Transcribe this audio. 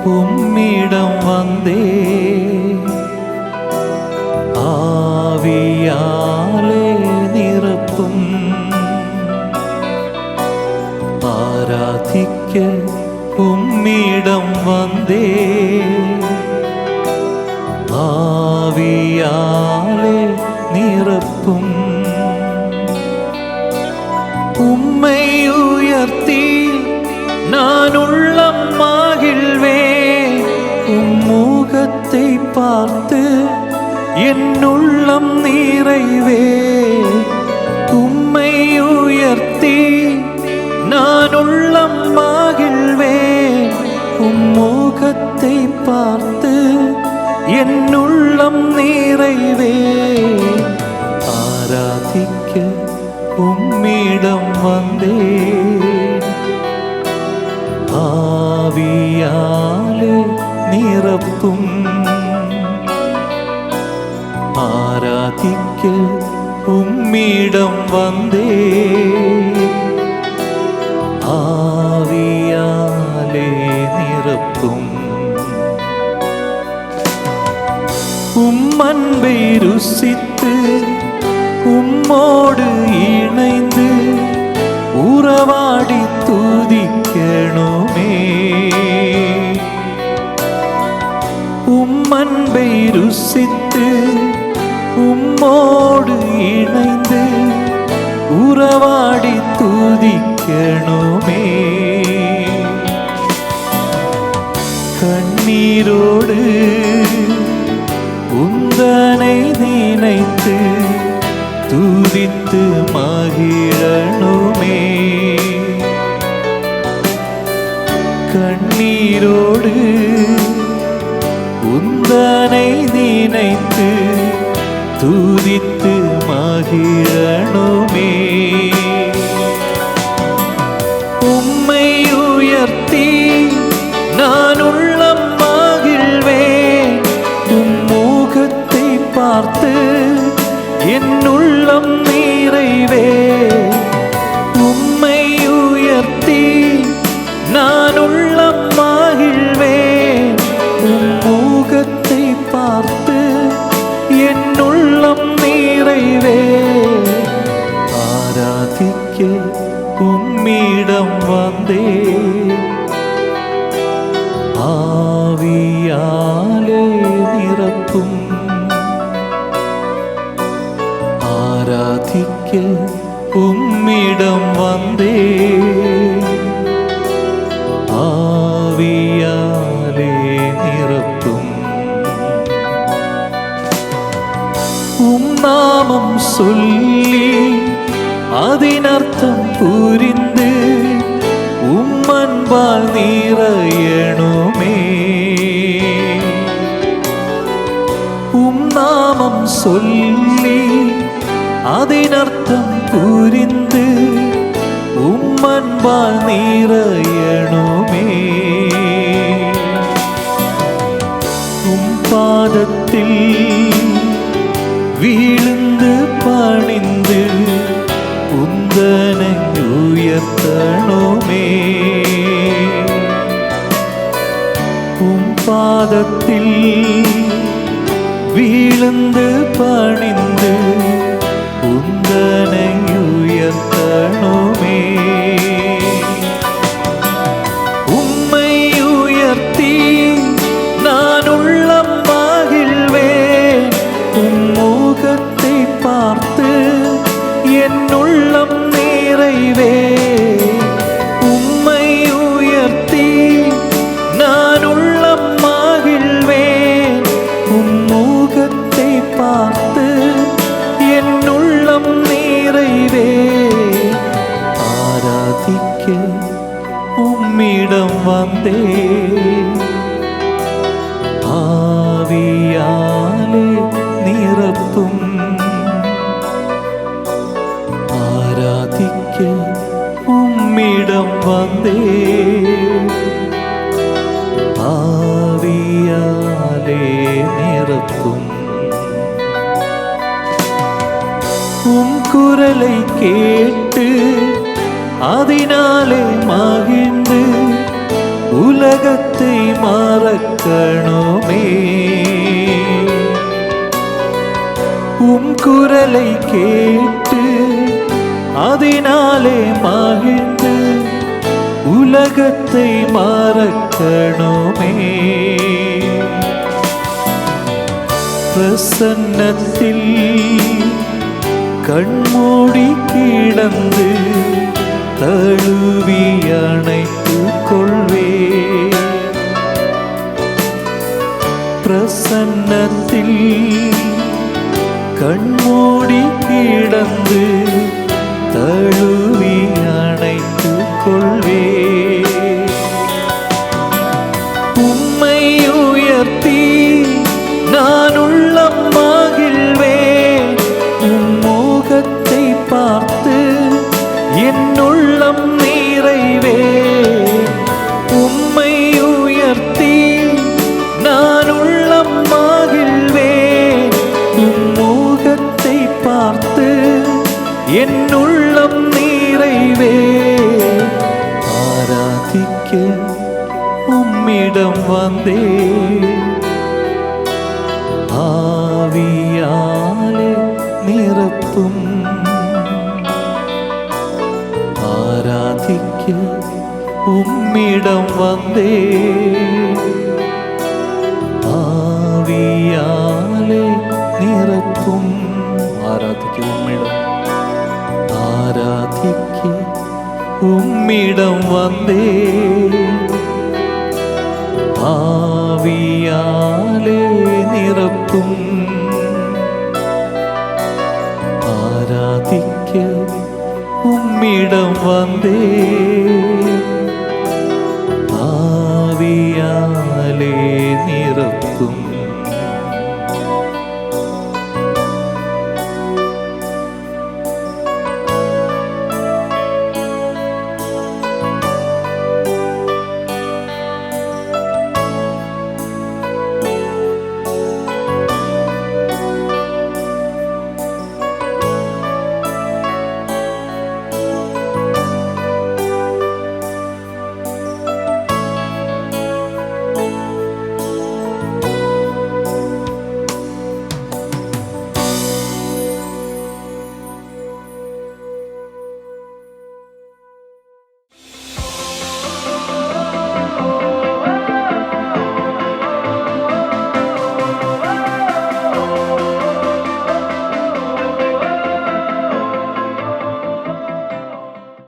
உம்மிடம் வந்தே ஆவியாலே நிரப்பும் ஆராதிக்க உம்மிடம் வந்தே ஆவியாலே நிரப்பும் உம்மை உயர்த்தி நான் உள்ளம் மகிழ்வேன் உம்முகத்தை பார்த்து என் உள்ளம் நிறைவே உம்மை உயர்த்தி நான் உள்ளம் மகிழ்வேன் உம்முகத்தை பார்த்து என் உள்ளம் நிறைவே ஆராதிக்க உம்மிடம் வந்தே ஆவியாலே நிரப்பும் ஆராதிக்க உம்மிடம் வந்தே ஆவியாலே நிரப்பும் அன்பை ருசித்து உம்மோடு இணைந்து உறவாடி துதிக்கணுமே அன்பை ருசித்து உம்மோடு இணைந்து உறவாடி துதிக்கணுமே கண்ணீரோடு உந்தனை நினைத்து துதித்து மகிழணுமே கண்ணீரோடு உந்தனை நினைத்து துதித்து மகிழணுமே உம்மை உயர்த்தி நான் உள்ளம் மகிழ்வேன் உம்முகத்தை பார்த்து என் உள்ளம் நிறைவே உம்மை உயர்த்தி நான் உள்ளம் மகிழ்வேன் உம்முகத்தை பார்த்து என் உள்ளம் நிறைவே ஆராதிக்க உம்மிடம் வந்தே ஆவியாலே நிரப்பும் ஆராதிக்க உம்மிடம் வந்தே ஆவியாலே நிரப்பும் நாமம் சொல்லி அதன் அர்த்தம் புரிந்து உம்மன்பால் நிறையணுமே நாமம் சொல்லி அதன் அர்த்தம் புரிந்து உம்மன்பால் நிறையணுமே பாதத்தில் வீழ்ந்து பணிந்து உந்தனை உயர்த்தணுமே பாதத்தில் வீழ்ந்து பணிந்து உந்தனை உயர்த்தணுமே உம்மை உயர்த்தி நான் உள்ளம் மகிழ்வேன் உம்முகத்தை பார்த்து என் உள்ளம் நிறைவே உம்மை உயர்த்தி நான் உள்ளம் மகிழ்வேன் உம்முகத்தை பார்த்து என் உள்ளம் நிறைவே ஆராதிக்க உம்மிடம் வந்தே ஆவியாலே நிரப்பும் ஆராதிக்க உம்மிடம் வந்தே ஆவியாலே நிரப்பும் குரலை கேட்டு அதனாலே மகிழ்ந்து உலகத்தை மறக்கணுமே. உம் குரலை கேட்டு அதனாலே மகிழ்ந்து உலகத்தை மறக்கணுமே. பிரசன்னத்தில் கண்மூடி கிடந்து தழுவி அணைத்துக் கொள்வே. பிரசன்னத்தில் கண்மூடி கிடந்து தழுவி அணைத்துக் கொள்வே. உம்மை உயர்த்தி நான் உள்ளம் மகிழ்வேன். உம் முகத்தை பார்த்து என் உள்ளம் நிறைவே. உம்மை உயர்த்தி நான் உள்ளம் மகிழ்வேன். உம் முகத்தை பார்த்து என் உள்ளம் நிறைவே. ஆராதிக்க உம்மிடம் வந்தே ஆவியாலே நிரப்பும். ஆராதிக்க உம்மிடம் வந்தே ஆவியாலே நிரப்பும். ஆராதிக்க உம்மிடம் ஆராதிக்க உம்மிடம் வந்தே ஆவியாலே நிரப்பும். ஆராதிக்க உம்மிடம் வந்தே